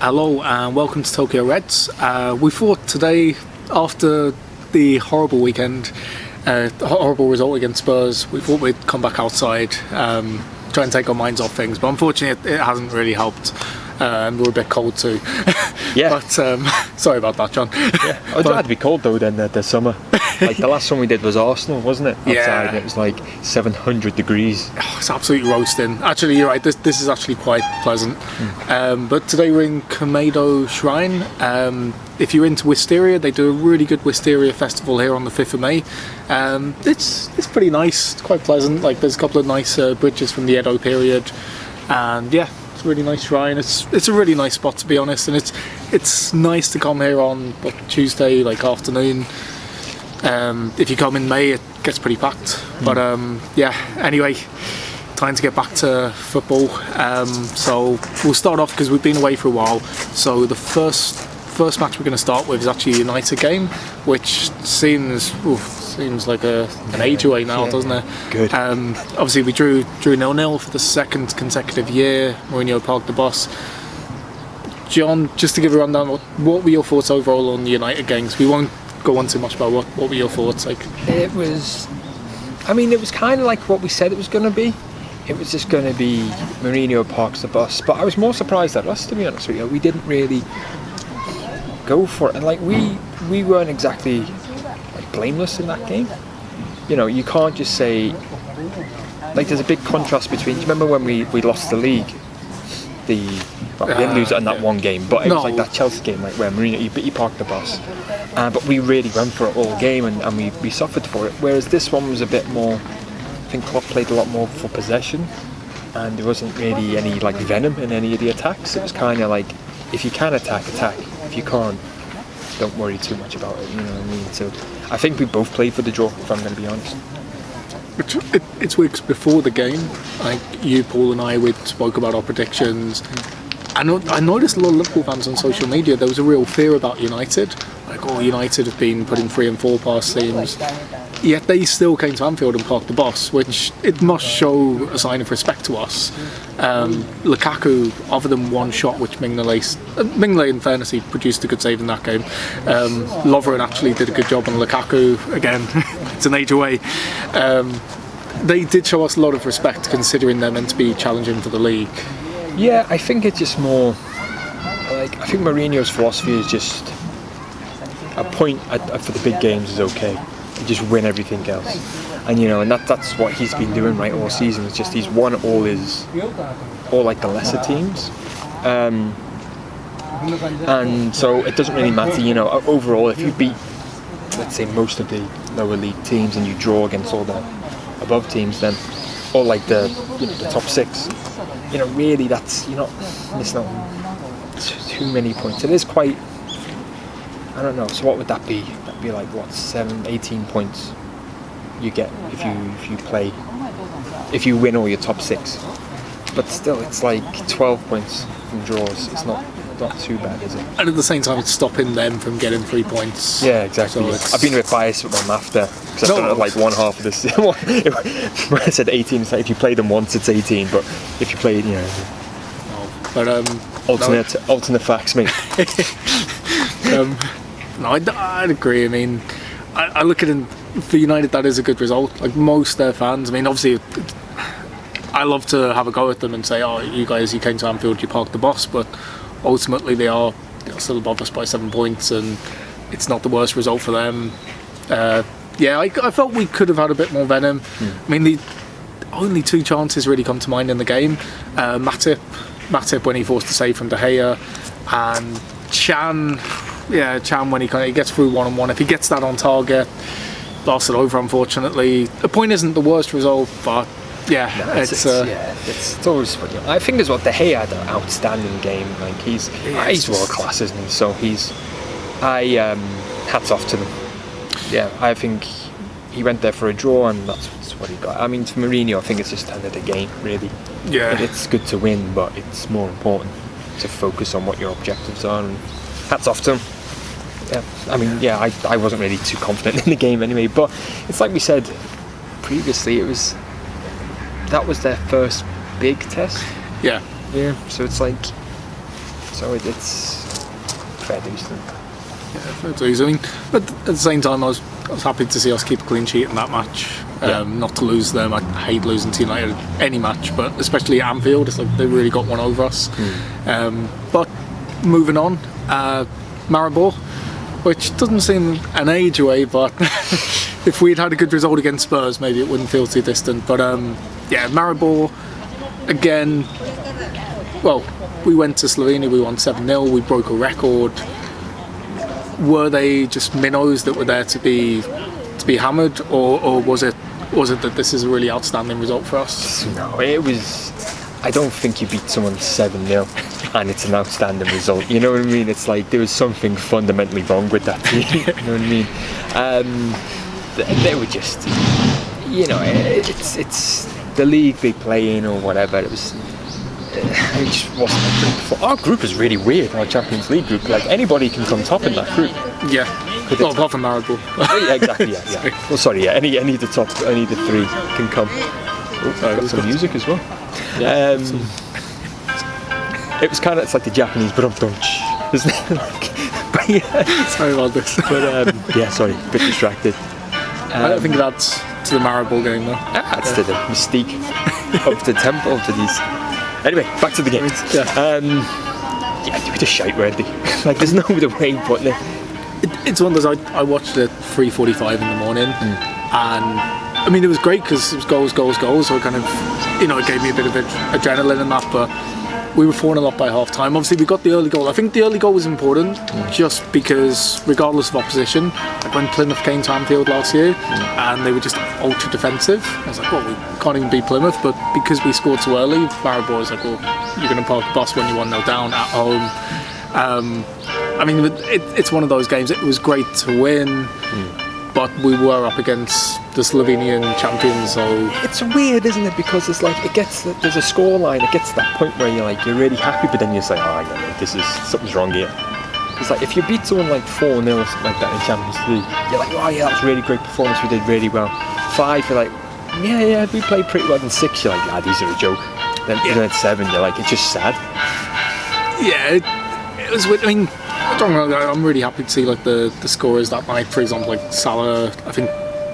Hello and welcome to Tokyo Reds. We thought today, after the horrible weekend, horrible result against Spurs, we thought we'd come back outside, try and take our minds off things, but unfortunately it hasn't really helped. And we're a bit cold too. Yeah. But sorry about that, John. Yeah. I'd rather be cold though than the summer. Like the last one we did was Arsenal, wasn't it? Outside, Yeah. and it was like 700 degrees. Oh, it's absolutely roasting. Actually, you're right. This is actually quite pleasant. But today we're in Komedo Shrine. If you're into wisteria, they do a really good wisteria festival here on the 5th of May. It's pretty nice. It's quite pleasant. Like there's a couple of nice bridges from the Edo period, and yeah. It's a really nice shrine. It's a really nice spot, to be honest, and it's nice to come here on Tuesday afternoon. If you come in May, it gets pretty packed. But yeah. Anyway, time to get back to football. So we'll start off because we've been away for a while. So the first match we're going to start with is actually a United game, which seems like an age away now, doesn't it? Good. Obviously we drew 0-0 for the second consecutive year. Mourinho parked the bus. John, just to give a rundown, what were your thoughts overall on the United games? We won't go on too much about what were your thoughts like. It was kind of like what we said it was going to be. It was just going to be Mourinho parks the bus, but I was more surprised at us, to be honest with you. We didn't really go for it, and we weren't exactly blameless in that game. You know, you can't just say there's a big contrast between. Do you remember when we lost the league? We didn't lose it in that one game, but it was like that Chelsea game, where Mourinho he parked the bus, but we really went for it all game, and we suffered for it. Whereas this one was a bit more. I think Klopp played a lot more for possession, and there wasn't really any venom in any of the attacks. It was kind of like, if you can attack. If you can't, don't worry too much about it. You know what I mean? So I think we both played for the draw, if I'm going to be honest. It's weeks before the game. Like you, Paul, and I, we spoke about our predictions. I noticed a lot of Liverpool fans on social media. There was a real fear about United. United have been putting 3 and 4 past teams. Yet they still came to Anfield and parked the bus, which it must show a sign of respect to us. Lukaku offered them one shot, which Mignolet, in fairness, he produced a good save in that game. Lovren actually did a good job on Lukaku. Again, it's an age away. They did show us a lot of respect, considering they're meant to be challenging for the league. Yeah, I think it's just more I think Mourinho's philosophy is just a point for the big games is okay. You just win everything else, and and that's what he's been doing all season. It's just he's won all the lesser teams, and so it doesn't really matter. Overall, if you beat, let's say, most of the lower league teams and you draw against all the above teams, then or the top 6, really that's it's not too many points. It is quite. I don't know. So what would that be? That'd be 18 points you get if you win all your top 6. But still, it's 12 points from draws. It's not too bad, is it? And at the same time, it's stopping them from getting 3 points. Yeah, exactly. So I've been a bit biased with my math there because I've done it one half of this. When I said 18, it's if you play them once, it's 18. But if you play, But alternate facts, mate. No, I'd agree. I mean, I look at it for United. That is a good result. Most their fans. I mean, obviously, I love to have a go at them and say, "Oh, you guys, you came to Anfield, you parked the bus." But ultimately, they're still above us by 7 points, and it's not the worst result for them. I felt we could have had a bit more venom. I mean, the only 2 chances really come to mind in the game. Matip when he forced a save from De Gea, and Chan when he gets through 1-on-1. If he gets that on target, lost it over, unfortunately. The point isn't the worst result, but it's always funny. I think as well, De Gea had an outstanding game. He's world class, isn't he? So hats off to them. Yeah, I think he went there for a draw, and that's what he got. I mean, for Mourinho, I think it's just end of the game, really. Yeah, it's good to win, but it's more important to focus on what your objectives are. And hats off to him. Yeah, I mean, I wasn't really too confident in the game anyway, but it's like we said previously, that was their first big test. Yeah. Yeah, so it's So it's fair decent. Yeah, fair dues. I mean, but at the same time, I was happy to see us keep a clean sheet in that match. Not to lose them. I hate losing to United any match, but especially at Anfield, it's like they really got one over us. But moving on, Maribor, which doesn't seem an age away, but if we'd had a good result against Spurs, maybe it wouldn't feel too distant. But Maribor, again, well, we went to Slovenia, we won 7-0, we broke a record. Were they just minnows that were there to be hammered, or was it that this is a really outstanding result for us? No, it was. I don't think you beat someone 7-0 and it's an outstanding result. You know what I mean? It's like there was something fundamentally wrong with that team. You know what I mean? They were just, you know, it's the league they play in or whatever. It just wasn't a group. Our group is really weird. Our Champions League group, like anybody can come top in that group. Yeah. Well, apart from Maribor. Yeah, exactly. Yeah. Well, sorry. Yeah. Any of the top, any of the three can come. Got some music as well. Yeah. It was kind of, it's like the Japanese brumdunch, isn't it? But yeah. Sorry about this. But yeah, sorry, a bit distracted. I don't think that's to the Maribor game though. That's to the mystique of the temple to these. Anyway, back to the game. Yeah, they were just shite, weren't they? Like, there's no other way of putting it. It's one of those, I watched it 3:45 in the morning, and I mean, it was great because it was goals, so it kind of, you know, it gave me a bit of adrenaline in that, but we were 4-0 up by half time. Obviously, we got the early goal. I think the early goal was important just because, regardless of opposition, like when Plymouth came to Anfield last year and they were just ultra defensive, I was like, well, we can't even beat Plymouth, but because we scored so early, Maribor was like, well, you're going to park the bus when you're 1-0 down at home. I mean, it's one of those games. It was great to win, but we were up against the Slovenian champions, so it's weird, isn't it? Because it's like there's a score line. It gets to that point where you're really happy, but then you say, oh yeah, this is something's wrong here. It's like if you beat someone like 4-0 or something like that in Champions League, you're like, oh yeah, that was a really great performance. We did really well. 5, you're like, yeah, we played pretty well. And 6, you're like, these are a joke. Then at 7, you're like, it's just sad. Yeah, it was. I mean, I don't know. I'm really happy to see like the scorers that night. For example, like Salah. I think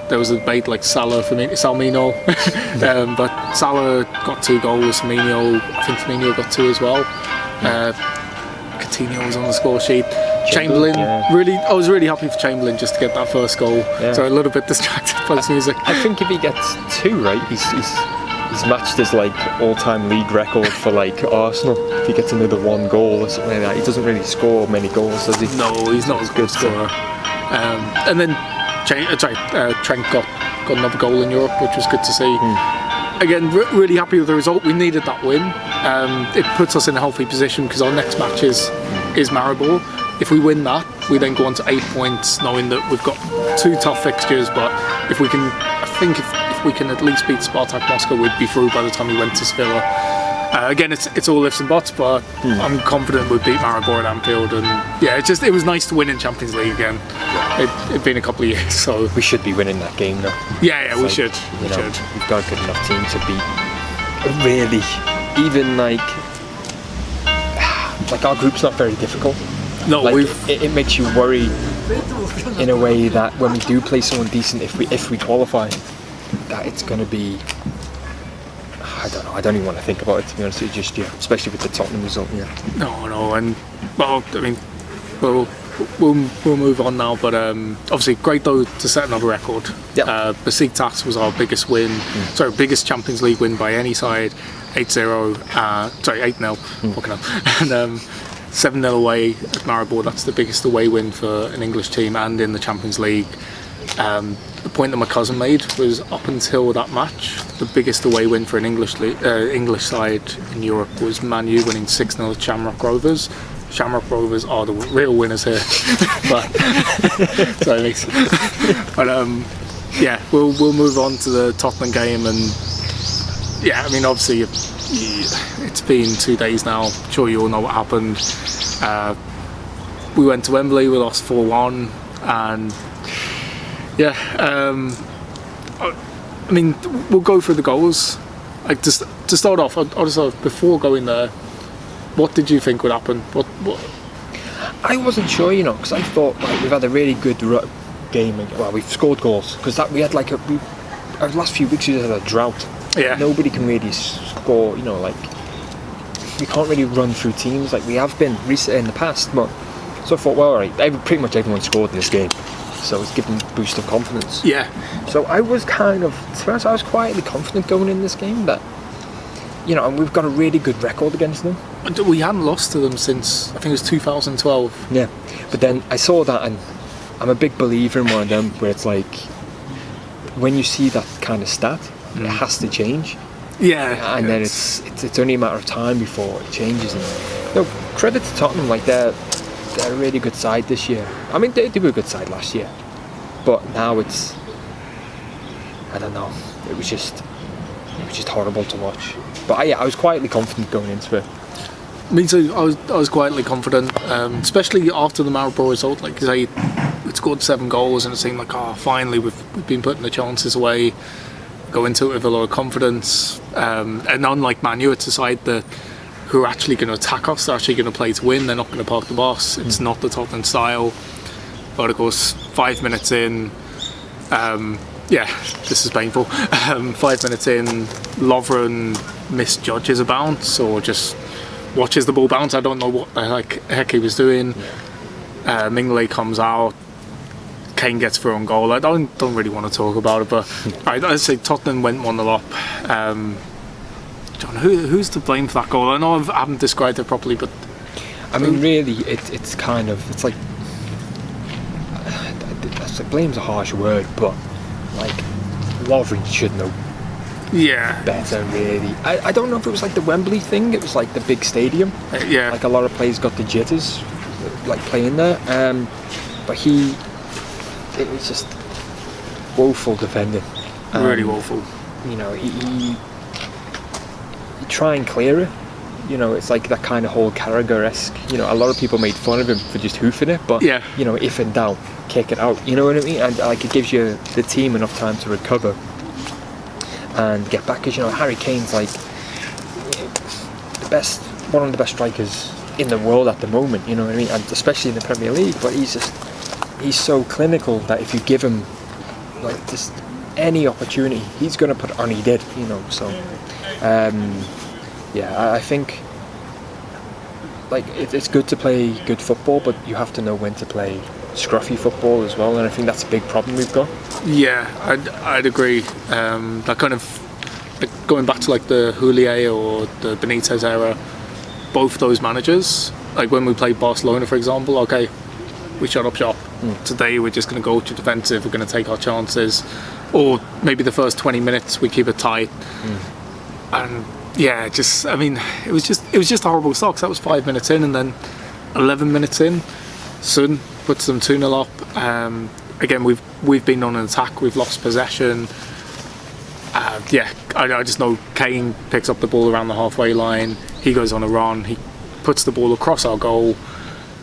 there was a debate like Salah, Firmino, but Salah got 2 goals. Firmino, I think Firmino got 2 as well. Coutinho was on the score sheet. Chamberlain, really, I was really happy for Chamberlain just to get that first goal. Yeah. So a little bit distracted by this music. I think if he gets 2, right, he's matched his like all-time league record for like Arsenal. If he gets another 1 goal or something like that, he doesn't really score many goals, does he? No, he's not a good scorer. And then Trent got another goal in Europe, which was good to see. Again, really happy with the result. We needed that win. It puts us in a healthy position because our next match is Maribor. If we win that, we then go on to 8 points, knowing that we've got 2 tough fixtures. But if we can, I think if we can at least beat Spartak Moscow, we'd be through by the time we went to Sevilla. Again, it's all ifs and buts, but I'm confident we'd beat Maribor at Anfield. And yeah, it was nice to win in Champions League again. It'd been a couple of years, so we should be winning that game though. Yeah, we should. We've got a good enough team to beat. Really, even like our group's not very difficult. No, like, it makes you worry in a way that when we do play someone decent, if we qualify, that it's going to be. I don't know. I don't even want to think about it, to be honest with you, just yet, especially with the Tottenham result. Yeah. No, and well, I mean, we'll move on now. But obviously, great though to set another record. Yeah. Besiktas was our biggest win. Sorry, biggest Champions League win by any side. 8-0. 8-0. Fucking hell. And 7-0 away at Maribor. That's the biggest away win for an English team and in the Champions League. The point that my cousin made was up until that match, the biggest away win for an English side in Europe was Man U winning 6-0 at Shamrock Rovers. Shamrock Rovers are the real winners here. But yeah, we'll move on to the Tottenham game, and yeah, I mean obviously it's been 2 days now. I'm sure you all know what happened. We went to Wembley, we lost 4-1, and yeah, I mean, we'll go through the goals. Like to start off, before going there, What did you think would happen? What? I wasn't sure, you know, because I thought we've had a really good game. Well, we've scored goals because we had like our last few weeks we just had a drought. Yeah. Nobody can really score, you know, like we can't really run through teams like we have been recently in the past. But so I thought, well, all right, pretty much everyone scored in this game, so it's given a boost of confidence. Yeah. So I was kind of, to be honest, I was quietly confident going in this game that, you know, and we've got a really good record against them. We hadn't lost to them since, I think it was 2012. Yeah, but then I saw that, and I'm a big believer in one of them where it's like, when you see that kind of stat, it has to change. Yeah. And then it's only a matter of time before it changes. And, you know, credit to Tottenham, like they're a really good side this year. I mean, they were a good side last year, but now it's, I don't know, it was just horrible to watch. But I was quietly confident going into it. Me too. I was quietly confident, especially after the Maribor result. Like you say, we'd scored 7 goals, and it seemed like, finally we've been putting the chances away. Go into it with a lot of confidence, and unlike Man U, it's a side who are actually going to attack us. They're actually going to play to win. They're not going to park the bus. It's not the Tottenham style. But of course, 5 minutes in. This is painful. 5 minutes in, Lovren misjudges a bounce or just watches the ball bounce. I don't know what the heck he was doing. Mignolet comes out. Kane gets through on goal. I don't really want to talk about it, but I'd say Tottenham went 1-0 up. John, who's to blame for that goal? I know I haven't described it properly, but I mean, really, it's kind of, it's like, blame's a harsh word, but like Lovren should know better, really. I don't know if it was like the Wembley thing. It was like the big stadium. Like a lot of players got the jitters, like playing there. But it was just woeful defending. Really woeful. You know, he try and clear it. You know, it's like that kind of whole Carragher-esque. You know, a lot of people made fun of him for just hoofing it, but you know, if in doubt, kick it out. You know what I mean? And like it gives you the team enough time to recover and get back. Because you know, Harry Kane's like one of the best strikers in the world at the moment. You know what I mean? And especially in the Premier League. But he's so clinical that if you give him like just any opportunity, he's going to put it on. He did, you know. So. I think like it's good to play good football, but you have to know when to play scruffy football as well, and I think that's a big problem we've got. Yeah, I'd agree. That kind of like going back to like the Houllier or the Benitez era, both those managers, like when we played Barcelona, for example, okay, we shut up shop. Today we're just going to go ultra defensive, we're going to take our chances, or maybe the first 20 minutes we keep it tight. And I mean, it was just a horrible start. That was 5 minutes in, and then 11 minutes in, Son puts them 2-0 up. Again, we've been on an attack. We've lost possession. I just know Kane picks up the ball around the halfway line. He goes on a run. He puts the ball across our goal,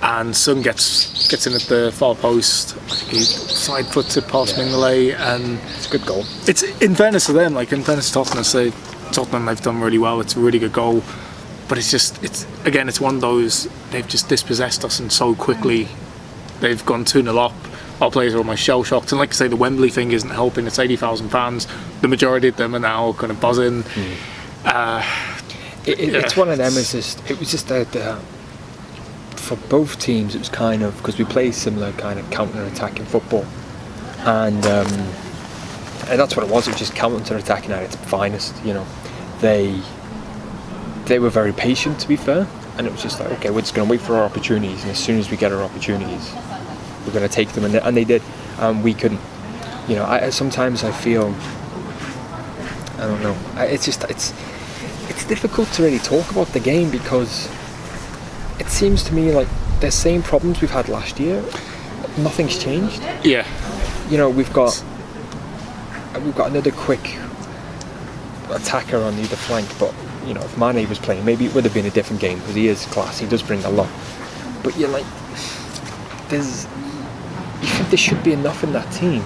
and Son gets in at the far post. I think he side foots it past Mignolet, and it's a good goal. It's in fairness to them, like in fairness to Tottenham, they've done really well. It's a really good goal, but it's one of those, they've just dispossessed us, and so quickly they've gone 2-0 up. Our players are almost shell shocked, and like I say, the Wembley thing isn't helping. It's 80,000 fans. The majority of them are now kind of buzzing. It's one of them. It was just for both teams. It was kind of, because we play similar kind of counter-attacking football, and that's what it was. It was just counter-attacking at its finest. You know, they were very patient, to be fair, and it was just like, okay, we're just going to wait for our opportunities, and as soon as we get our opportunities, we're going to take them, and they did. We couldn't. You know, sometimes I feel, I don't know. It's difficult to really talk about the game, because it seems to me like the same problems we've had last year. Nothing's changed. Yeah. You know, we've got another quick attacker on either flank, but you know, if Mane was playing, maybe it would have been a different game, because he is class. He does bring a lot. But you're like, you think there should be enough in that team?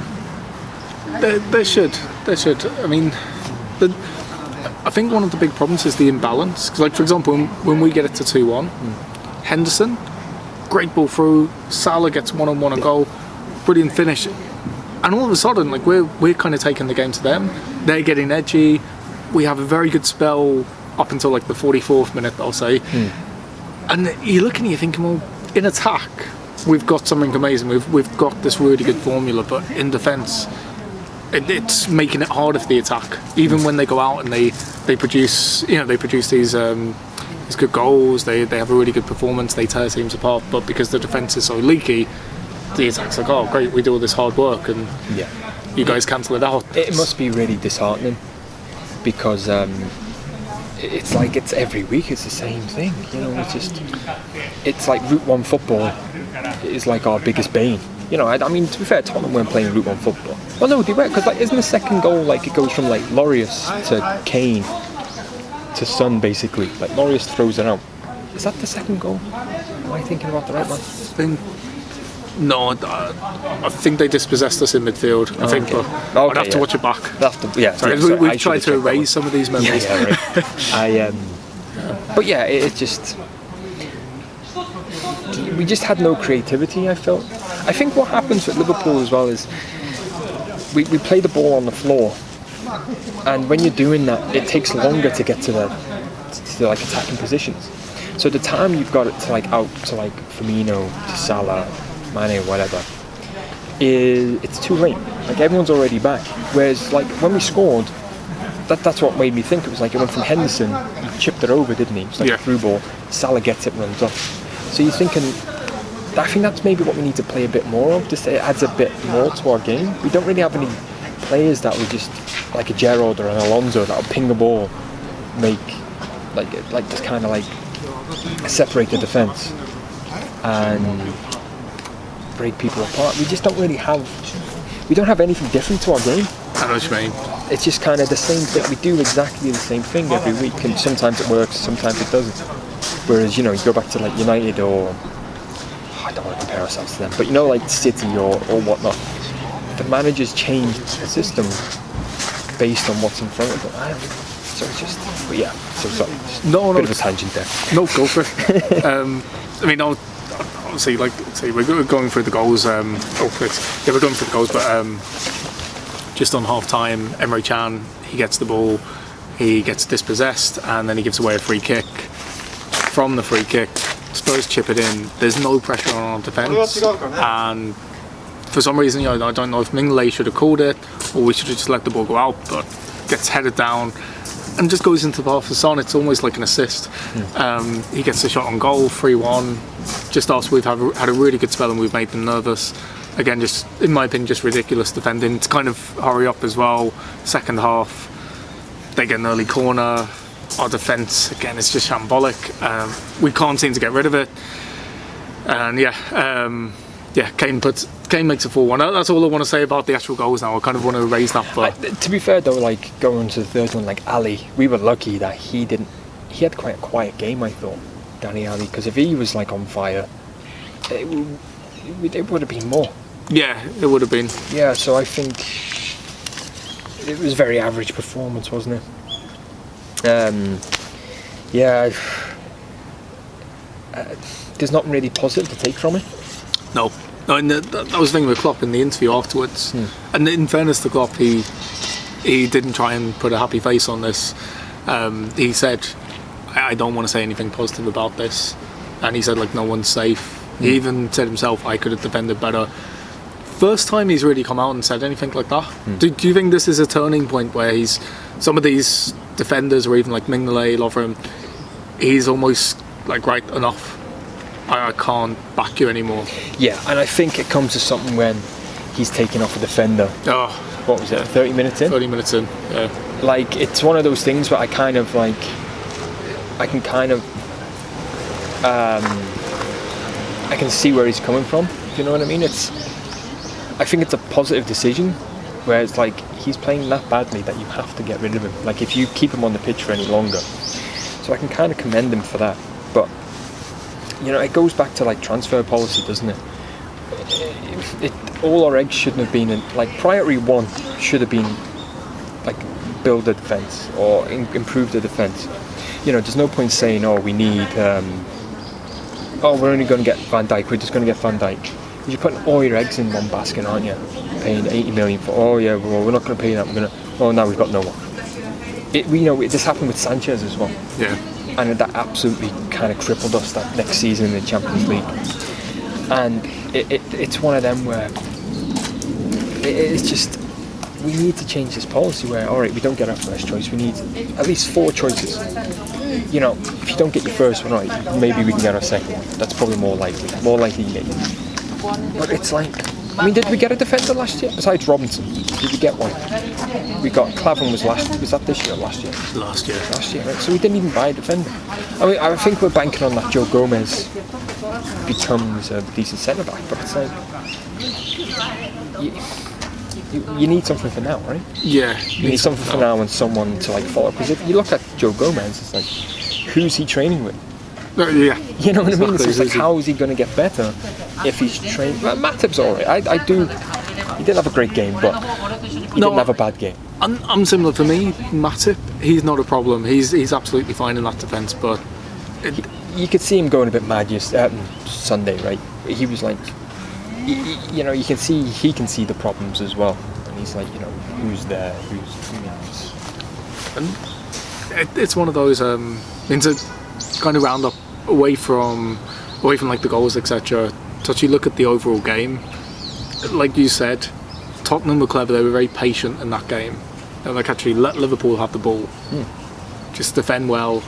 There should. I mean, I think one of the big problems is the imbalance. Because, like, for example, when we get it to 2-1, Henderson, great ball through, Salah gets one-on-one a goal, brilliant finish. And all of a sudden, like, we're kind of taking the game to them. They're getting edgy. We have a very good spell up until, like, the 44th minute, I'll say. And you're looking and you're thinking, well, in attack, we've got something amazing. We've got this really good formula, but in defence, it's making it harder for the attack. Even when they go out and they produce these good goals, they have a really good performance, they tear teams apart. But because the defence is so leaky, the attack's like, oh great, we do all this hard work and you guys cancel it out. It must be really disheartening because it's like it's every week it's the same thing. You know, it's like Route 1 football is like our biggest bane. You know, I mean, to be fair, Tottenham weren't playing Route 1 football. Well, no, they were, because like, isn't the second goal like it goes from like Lorius to Kane to Son basically? Like Lorius throws it out. Is that the second goal? Am I thinking about the right one? No, I think they dispossessed us in midfield. I think, but I'd have to watch it back. We've tried to erase some of these memories. Right. But yeah, it just. We just had no creativity, I felt. I think what happens with Liverpool as well is we play the ball on the floor, and when you're doing that, it takes longer to get to like attacking positions. So the time you've got it to like out to like Firmino, to Salah, Mane, whatever, it's too late. Like everyone's already back. Whereas like when we scored, that's what made me think it was like it went from Henderson, he chipped it over, didn't he? It's like a through ball. Salah gets it, runs off. So you're thinking, I think that's maybe what we need to play a bit more of. Just it adds a bit more to our game. We don't really have any players that would just like a Gerrard or an Alonso that'll ping the ball, make like just kind of like separate the defence and break people apart. We just don't really have. We don't have anything different to our game. I know what you mean. It's just kind of the same thing. We do exactly the same thing every week, and sometimes it works, sometimes it doesn't. Whereas, you know, you go back to like United or I don't want to compare ourselves to them, but you know, like City or whatnot, the managers change the system based on what's in front of them. So it's just, but yeah. So sorry, bit of a tangent there. No, go for it. I mean, obviously, like, say we're going through the goals. We're going through the goals, but just on half time, Emre Can, he gets the ball, he gets dispossessed, and then he gives away a free kick. From the free kick, Spurs chip it in. There's no pressure on our defence, and for some reason, you know, I don't know if Mignolet should have called it or we should have just let the ball go out, but gets headed down and just goes into the path of Son. It's almost like an assist. He gets the shot on goal, 3-1. Just us, we've had a really good spell and we've made them nervous. Again, just in my opinion, just ridiculous defending. It's kind of hurry up as well. Second half, they get an early corner. Our defence, again, is just shambolic. We can't seem to get rid of it. And Kane makes a 4-1. That's all I want to say about the actual goals now. I kind of want to erase that. But to be fair though, like going to the third one, like Ali, we were lucky that he had quite a quiet game, I thought, Danny Ali, because if he was like on fire, it would have been more. Yeah, it would have been. Yeah, so I think it was a very average performance, wasn't it? There's not really positive to take from it. No, and that was the thing with Klopp in the interview afterwards. And in fairness to Klopp, he didn't try and put a happy face on this. He said, I don't want to say anything positive about this. And he said, like, no one's safe. He even said himself, I could have defended better. First time he's really come out and said anything like that. Do you think this is a turning point where some of these defenders, or even like Mignolet, Lovren, he's almost like, right, enough. I can't back you anymore. Yeah, and I think it comes to something when he's taking off a defender. Oh, what was it? 30 minutes in. 30 minutes in. Yeah. Like, it's one of those things where I can see where he's coming from. Do you know what I mean? I think it's a positive decision, where it's like he's playing that badly that you have to get rid of him. Like, if you keep him on the pitch for any longer, so I can kind of commend him for that. But you know, it goes back to like transfer policy, doesn't it? All our eggs shouldn't have been in, like, priority one should have been like build the defence or improve the defence. You know, there's no point saying, oh, we need, we're only going to get Van Dijk, we're just going to get Van Dijk. You're putting all your eggs in one basket, aren't you? Paying 80 million for, oh yeah, well, we're not going to pay that, now we've got no one. This happened with Sanchez as well. Yeah. And that absolutely kind of crippled us that next season in the Champions League. And it's one of them where it's just, we need to change this policy where, all right, we don't get our first choice, we need at least 4 choices. You know, if you don't get your first one right, maybe we can get our second one. That's probably more likely you get you. But it's like, I mean, did we get a defender last year besides Robinson? Did we get one? We got Clavin was that this year or last year? Last year, right? So we didn't even buy a defender. I mean, I think we're banking on that Joe Gomez becomes a decent centre back, but it's like you need something for now, right? Yeah, you need something for now and someone to like follow. Because if you look at Joe Gomez, it's like, who's he training with? Yeah, you know what I mean. It's just like, how is he going to get better if he's trained? Well, Matip's alright. He didn't have a great game, but he didn't have a bad game. I'm similar. For me, Matip, he's not a problem. He's absolutely fine in that defence, but you could see him going a bit mad Sunday, right? He was like, you know, he can see the problems as well, and he's like, you know, who's there, and it's one of those to kind of round up away from like the goals, etc. Touchy look at the overall game. Like you said, Tottenham were clever. They were very patient in that game. And like actually let Liverpool have the ball, just defend well.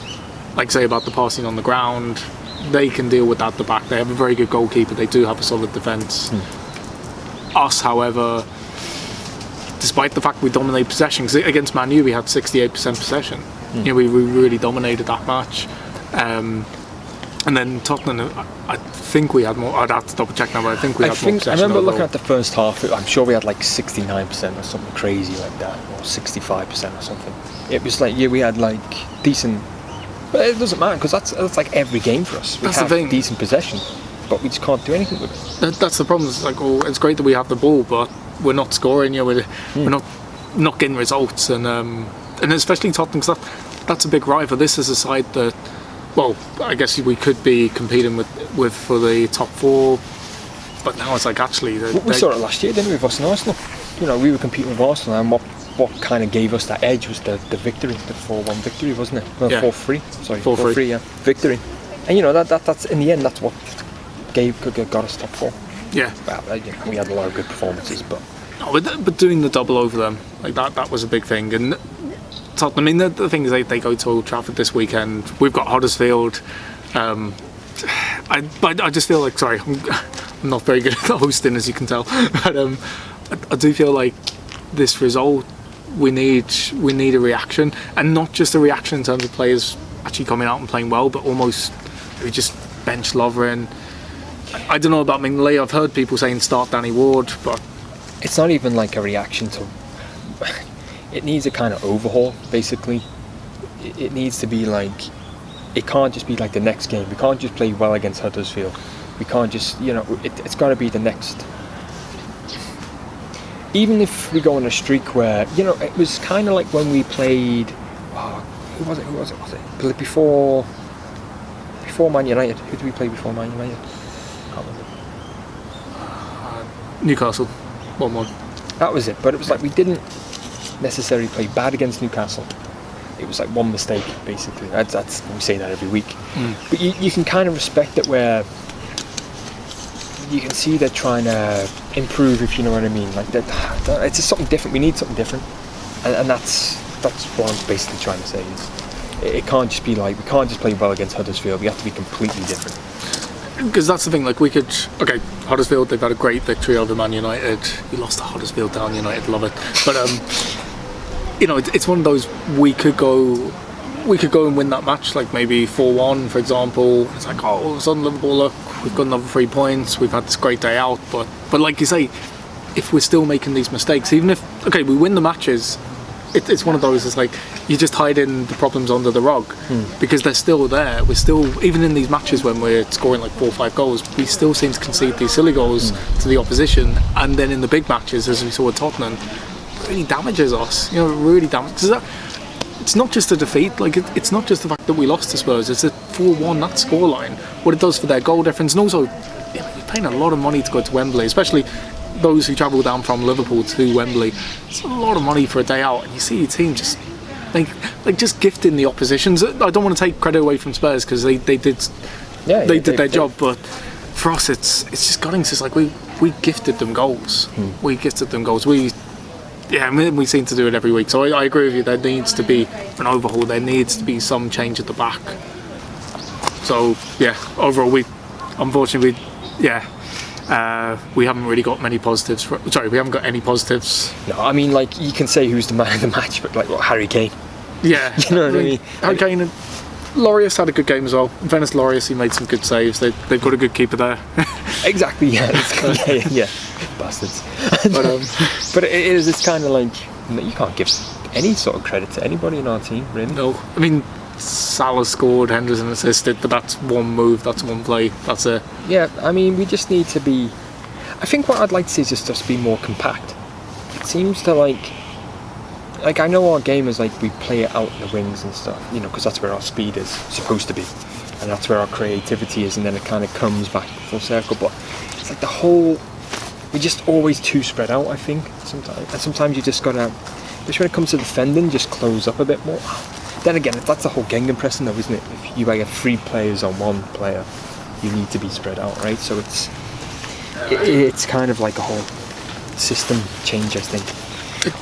Like say about the passing on the ground, they can deal with that at the back. They have a very good goalkeeper. They do have a solid defence. Us, however, despite the fact we dominate possession, because against Man U we had 68% possession. You know, we really dominated that match. And then Tottenham, I think we had more. I'd have to double check now, but I think we had more possession. I remember overall. looking at the first half. I'm sure we had like 69% or something crazy like that, or 65% or something. It was like, yeah, we had like decent, but it doesn't matter because that's like every game for us. We have decent possession, but we just can't do anything with it. That's the problem. It's like, oh, it's great that we have the ball, but we're not scoring. You know, we're not getting results, and especially Tottenham, because that's a big rival. This is a side that, well, I guess we could be competing with for the top 4, but now it's like actually we saw it last year, didn't we, with us and Arsenal? You know, we were competing with Arsenal, and what kind of gave us that edge was the victory, the 4-1 victory, wasn't it? No, 4-3. Sorry, 4-3. Yeah, victory. And you know that's in the end that's what got us top 4. Yeah. Well, you know, we had a lot of good performances, but doing the double over them like that was a big thing. And Tottenham, I mean, the thing is they go to Old Trafford this weekend. We've got Huddersfield. I just feel like, sorry, I'm not very good at hosting, as you can tell, but I do feel like this result, we need a reaction, and not just a reaction in terms of players actually coming out and playing well, but almost we just bench Lovren. I don't know about Mignolet. I've heard people saying start Danny Ward, but it's not even like a reaction to. It needs a kind of overhaul, basically. It needs to be like, it can't just be like the next game. We can't just play well against Huddersfield. We can't just, you know, it's got to be the next. Even if we go on a streak where, you know, it was kind of like when we played, who was it? Before Man United. Who did we play before Man United? I can't remember. Newcastle, 1-1. That was it, but it was like we didn't necessarily play bad against Newcastle. It was like one mistake, basically. That's we say that every week. But you can kind of respect it where you can see they're trying to improve, if you know what I mean. Like that, it's just something different. We need something different, and that's what I'm basically trying to say. Is it can't just be like we can't just play well against Huddersfield. We have to be completely different. Because that's the thing, like Huddersfield, they've had a great victory over Man United. We lost to Huddersfield down, United love it. But you know, it's one of those, we could go and win that match, like maybe 4-1, for example. It's like, oh, all of a sudden Liverpool, look, we've got another 3 points, we've had this great day out. But like you say, if we're still making these mistakes, even if, we win the matches, it's one of those, it's like, you're just hiding the problems under the rug, because they're still there. We're still, even in these matches when we're scoring like 4 or 5 goals, we still seem to concede these silly goals to the opposition. And then in the big matches, as we saw with Tottenham, really damages us. You know, it really damages. Because it's not just a defeat. Like it's not just the fact that we lost to Spurs. It's a 4-1 that scoreline. What it does for their goal difference, and also you're paying a lot of money to go to Wembley, especially those who travel down from Liverpool to Wembley. It's a lot of money for a day out, and you see your team just just gifting the oppositions. I don't want to take credit away from Spurs because they did their job, but for us it's just gutting. It's like we gifted them goals. We gifted them goals. We seem to do it every week. So I agree with you. There needs to be an overhaul. There needs to be some change at the back. So yeah, overall we haven't really got many positives. We haven't got any positives. No, I mean, like, you can say who's the man of the match, but like, what, Harry Kane? Yeah, you know what I mean. Harry Kane and Lloris had a good game as well. In fairness, Lloris, he made some good saves. They've got a good keeper there. Exactly. Yeah. Yeah. Bastards. But it's kind of like you can't give any sort of credit to anybody in our team, really. No, I mean, Salah scored, Henderson assisted, but that's one move, that's one play, that's it. Yeah, I mean, we just need to be. I think what I'd like to see is just be more compact. It seems to like I know our game is like we play it out in the wings and stuff, you know, because that's where our speed is supposed to be, and that's where our creativity is, and then it kind of comes back full circle. But it's like we're just always too spread out, I think, sometimes. And sometimes you just gotta, just when it comes to defending, just close up a bit more. Then again, that's the whole gegenpressing though, isn't it? If you have 3 players on 1 player, you need to be spread out, right? So it's kind of like a whole system change, I think.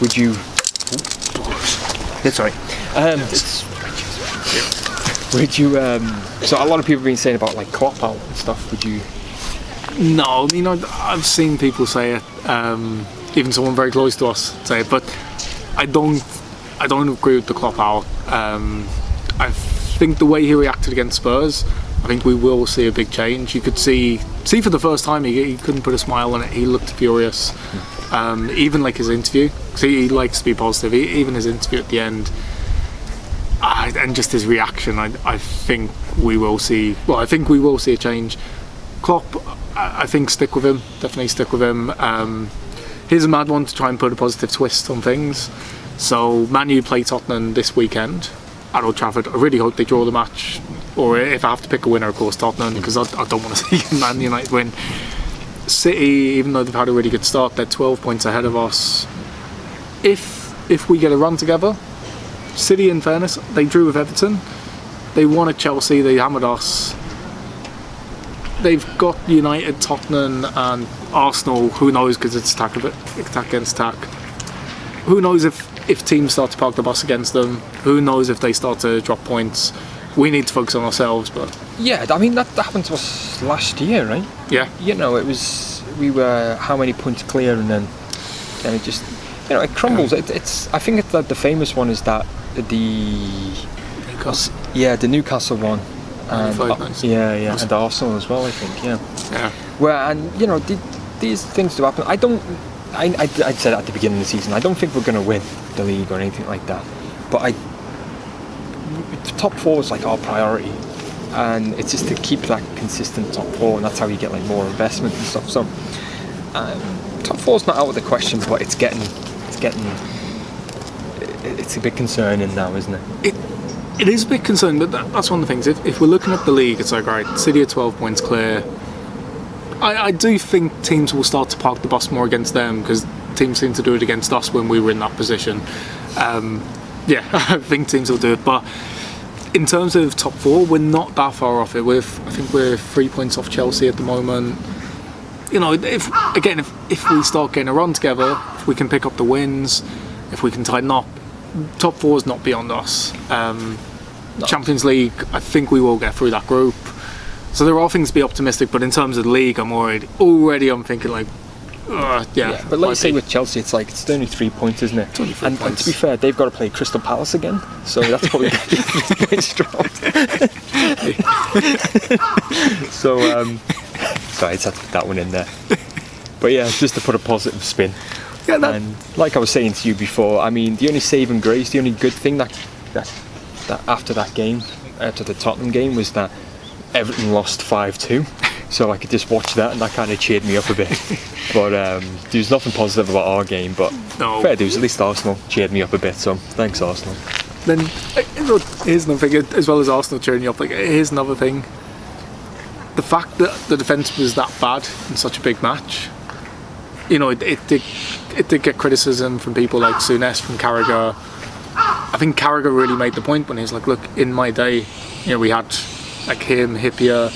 Would you... Sorry. Would you... So a lot of people have been saying about like Klopp out and stuff. Would you... No, I mean, I've seen people say it, even someone very close to us say it, but I don't agree with the Klopp out. I think the way he reacted against Spurs, I think we will see a big change. You could see for the first time he couldn't put a smile on it. He looked furious. Even like his interview, because he likes to be positive. Even his interview at the end, and just his reaction, I think we will see. Well, I think we will see a change. Klopp, I think stick with him. Definitely stick with him. Here's a mad one to try and put a positive twist on things. So Man U play Tottenham this weekend at Old Trafford. I really hope they draw the match, or if I have to pick a winner, of course Tottenham, because I don't want to see Man United win. City, even though they've had a really good start, they're 12 points ahead of us. If we get a run together, City, in fairness, they drew with Everton. They won at Chelsea. They hammered us. They've got United, Tottenham, and Arsenal. Who knows? Because it's attack against attack. Who knows if teams start to park the bus against them? Who knows if they start to drop points? We need to focus on ourselves, but yeah, I mean that happened to us last year, right? Yeah. You know, we were how many points clear, and then it just, you know, it crumbles. Yeah. It's I think it's the famous one is that the Newcastle. Yeah, the Newcastle one. And yeah, and Arsenal as well, I think. Yeah. Well, and you know, these things do happen. I said at the beginning of the season, I don't think we're going to win the league or anything like that. But top 4 is like our priority, and it's just to keep that consistent top 4, and that's how you get like more investment and stuff. So top 4 is not out of the question, but it's a bit concerning now, isn't it? It is a bit concerning, but that's one of the things. If we're looking at the league, it's like, right, City are 12 points clear. I do think teams will start to park the bus more against them, because teams seem to do it against us when we were in that position. I think teams will do it, but in terms of top 4, we're not that far off it. I think we're 3 points off Chelsea at the moment. You know, if we start getting a run together, if we can pick up the wins, if we can tighten up, top 4 is not beyond us. Champions League, I think we will get through that group. So there are things to be optimistic, but in terms of the league, I'm worried. Already I'm thinking like, yeah. But like you say with Chelsea, it's only 3 points, isn't it? And to be fair, they've got to play Crystal Palace again, so that's probably going to be 3 points strong. So, sorry, I just had to put that one in there. But yeah, just to put a positive spin. Yeah, and like I was saying to you before, I mean, the only saving grace, the only good thing that after that game, after the Tottenham game, was that Everton lost 5-2. so I could just watch that, and that kind of cheered me up a bit. But there's nothing positive about our game, but fair dues, at least Arsenal cheered me up a bit, so thanks Arsenal. Then here's another thing, as well as Arsenal cheering you up, like here's another thing. The fact that the defence was that bad in such a big match, you know, it did get criticism from people like Souness, from Carragher. I think Carragher really made the point when he was like, look, in my day, you know, we had like him, Hippier,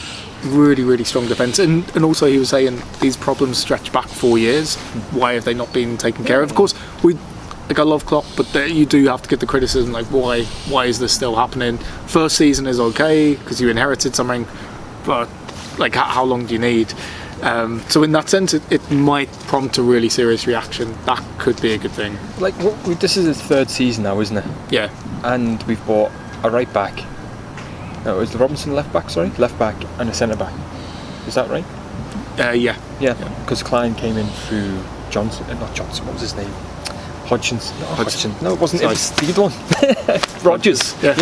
really, really strong defence. And also he was saying these problems stretch back 4 years. Why have they not been taken care of? Of course, I love Klopp, but you do have to get the criticism, like why is this still happening? First season is okay, because you inherited something, but like how long do you need? So in that sense, it might prompt a really serious reaction. That could be a good thing. Like, this is his third season now, isn't it? Yeah. And we've bought a right back. No, is the Robinson left back? Sorry, left back and a centre back. Is that right? Yeah. Yeah. Because Klein came in through Johnson. Not Johnson. What was his name? Hodgson. No, it wasn't. It was the other one. Rogers. Yeah.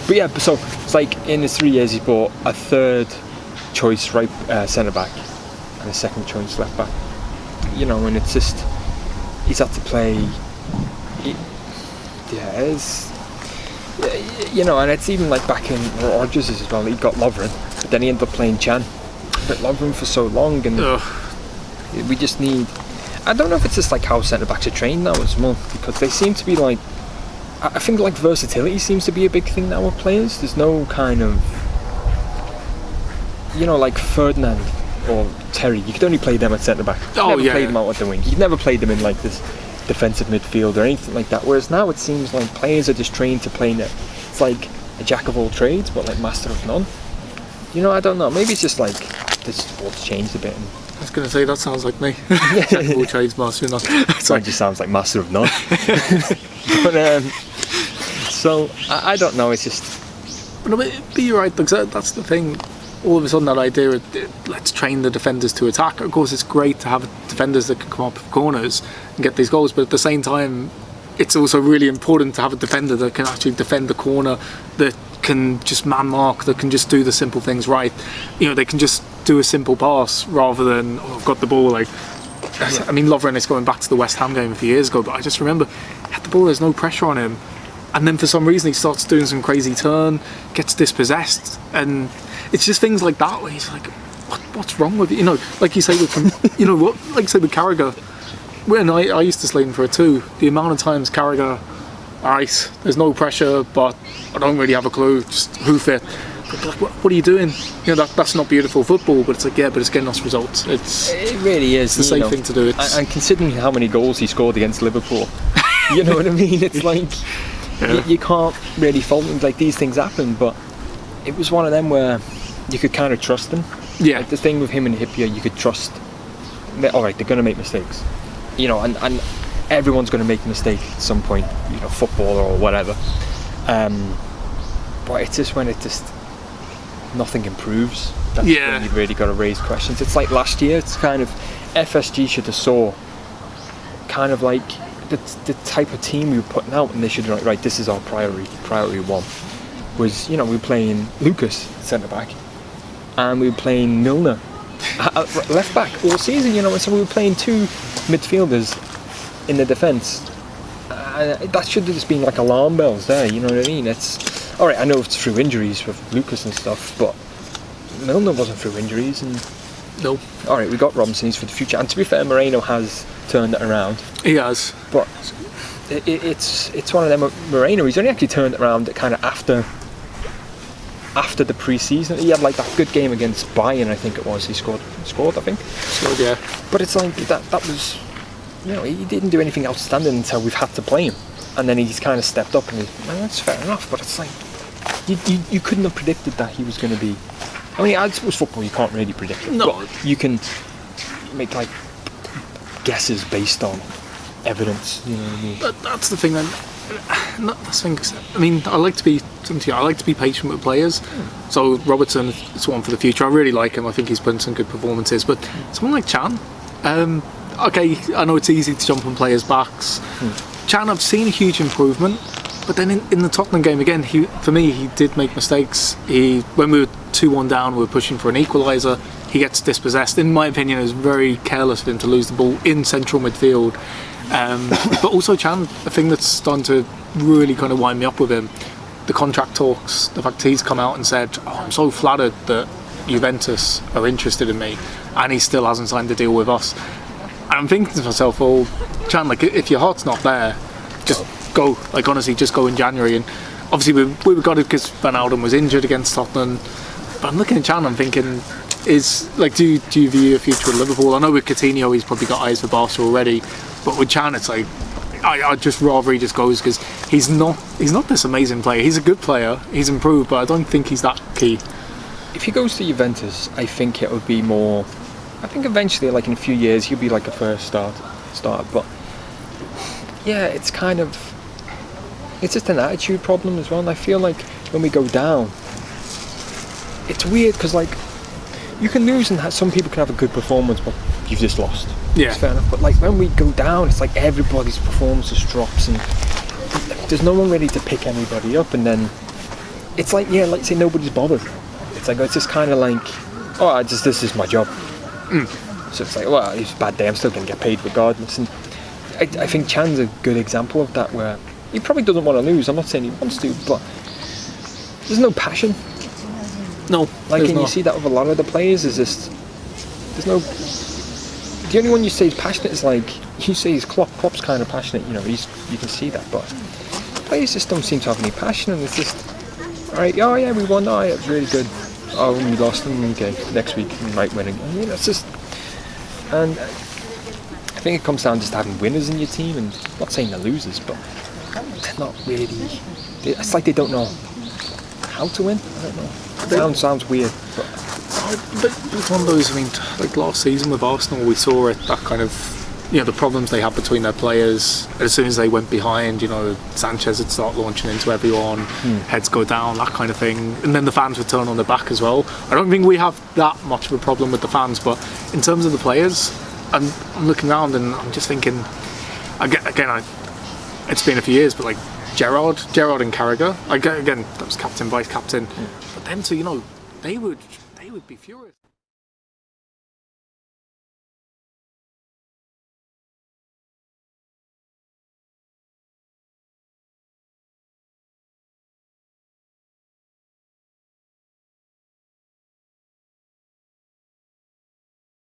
But yeah, so it's like in his 3 years, he bought a third choice right centre back and a second choice left back. You know, and it's just he's had to play. It's you know, and it's even like back in Rogers as well. He got Lovren, but then he ended up playing Chan. But Lovren for so long, and we just need. I don't know if it's just like how centre backs are trained now as well, because they seem to be like. I think like versatility seems to be a big thing now with players. There's no kind of, you know, like Ferdinand or Terry. You could only play them at centre back. You could never play them out at the wing. You could never play them in like this defensive midfield or anything like that. Whereas now it seems like players are just trained to play net. It's like a jack of all trades, but like master of none. You know, I don't know. Maybe it's just like this sport's changed a bit. I was going to say that sounds like me. Jack of all trades, master of none. Mine just sounds like master of none. But so I don't know. It's just. But you're right, because that's the thing. All of a sudden, that idea of let's train the defenders to attack. Of course, it's great to have defenders that can come up with corners and get these goals, but at the same time, it's also really important to have a defender that can actually defend the corner, that can just man mark, that can just do the simple things right. You know, they can just do a simple pass rather than I've got the ball. Like, I mean, Lovren is going back to the West Ham game a few years ago, but I just remember he had the ball. There's no pressure on him. And then for some reason he starts doing some crazy turn, gets dispossessed, and it's just things like that where he's like, what's wrong with you? You know, like you say with, you know what, like you say with Carragher, when I used to slate him for a 2, the amount of times Carragher, alright, there's no pressure, but I don't really have a clue, just hoof it. But like, what are you doing? You know, that's not beautiful football, but it's like, yeah, but it's getting us results. It really is. It's the safe thing to do. And considering how many goals he scored against Liverpool, you know what I mean? It's like, you can't really fault him. Like, these things happen, but it was one of them where you could kind of trust him. Yeah. Like, the thing with him and Hippier, you could trust. Alright, they're going to make mistakes. You know, and everyone's going to make a mistake at some point, you know, footballer or whatever. But it's just when nothing improves. That's when you've really got to raise questions. It's like last year, it's kind of FSG should have saw kind of like the type of team we were putting out, and they should be like, right, this is our priority. Priority one was, you know, we were playing Lucas centre back, and we were playing Milner left back all season, you know, and so we were playing 2 midfielders in the defence. That should have just been like alarm bells there, you know what I mean? It's alright, I know it's through injuries with Lucas and stuff, but Milner wasn't through injuries, and no. Alright, we got Robinson, he's for the future, and to be fair, Moreno has turned it around. He has. But it's one of them. Moreno, he's only actually turned it around kind of after the pre-season. He had like that good game against Bayern, I think it was. He scored, I think. Scored, yeah. But it's like that was, you know, he didn't do anything outstanding until we've had to play him, and then he's kind of stepped up, and that's fair enough. But it's like you couldn't have predicted that he was going to be. I mean, I suppose football you can't really predict it. No. But you can make like guesses based on evidence, you know what I mean? But that's the thing then. That's the thing. I mean, I like to be patient with players. So Robertson is one for the future. I really like him. I think he's put in some good performances. But someone like Chan, okay, I know it's easy to jump on players' backs. Chan, I've seen a huge improvement, But then in the Tottenham game again, for me he did make mistakes. When we were 2-1 down, we were pushing for an equaliser. He gets dispossessed. In my opinion, it was very careless of him to lose the ball in central midfield. But also Chan, the thing that's starting to really kind of wind me up with him, the contract talks, the fact he's come out and said, I'm so flattered that Juventus are interested in me, and he still hasn't signed a deal with us. And I'm thinking to myself, well, Chan, like, if your heart's not there, just go. Like, honestly, just go in January. And obviously we got it because Van Alden was injured against Tottenham. But I'm looking at Chan, I'm thinking, do you view a future with Liverpool? I know with Coutinho he's probably got eyes for Barca already, but with Chan it's like, I'd just rather he just goes, because he's not this amazing player. He's a good player, he's improved, but I don't think he's that key. If he goes to Juventus, I think it would be more. I think eventually, like in a few years, he'll be like a first starter. But yeah, it's just an attitude problem as well. And I feel like when we go down, it's weird because like you can lose and some people can have a good performance, but you've just lost. Yeah, it's fair enough. But like when we go down, it's like everybody's performance just drops, and there's no one ready to pick anybody up. And then it's like, yeah, like say nobody's bothered. It's just kind of like, this is my job. So it's like, well, it's a bad day, I'm still going to get paid regardless. And I think Chan's a good example of that, where he probably doesn't want to lose. I'm not saying he wants to, but there's no passion. No, like, and you see that with a lot of the players. Is just there's no. The only one you say is passionate is like you say is Klopp. Klopp's kind of passionate, you know. You can see that, but players just don't seem to have any passion, and it's just, all right, oh yeah, we won. Oh yeah, it was really good. Oh, we lost. Okay, next week we might win again. You know, it's just, and I think it comes down just to having winners in your team, and I'm not saying they're losers, but they're not really. It's like they don't know how to win. I don't know. Sounds weird, but it's one of those. I mean, like last season with Arsenal, we saw it, that kind of, the problems they had between their players. As soon as they went behind, Sanchez would start launching into everyone, heads go down, that kind of thing, and then the fans would turn on their back as well. I don't think we have that much of a problem with the fans, but in terms of the players, I'm looking around and I'm just thinking, again, it's been a few years, but like Gerrard and Carragher, again, that was captain, vice captain, but them two, they would be furious.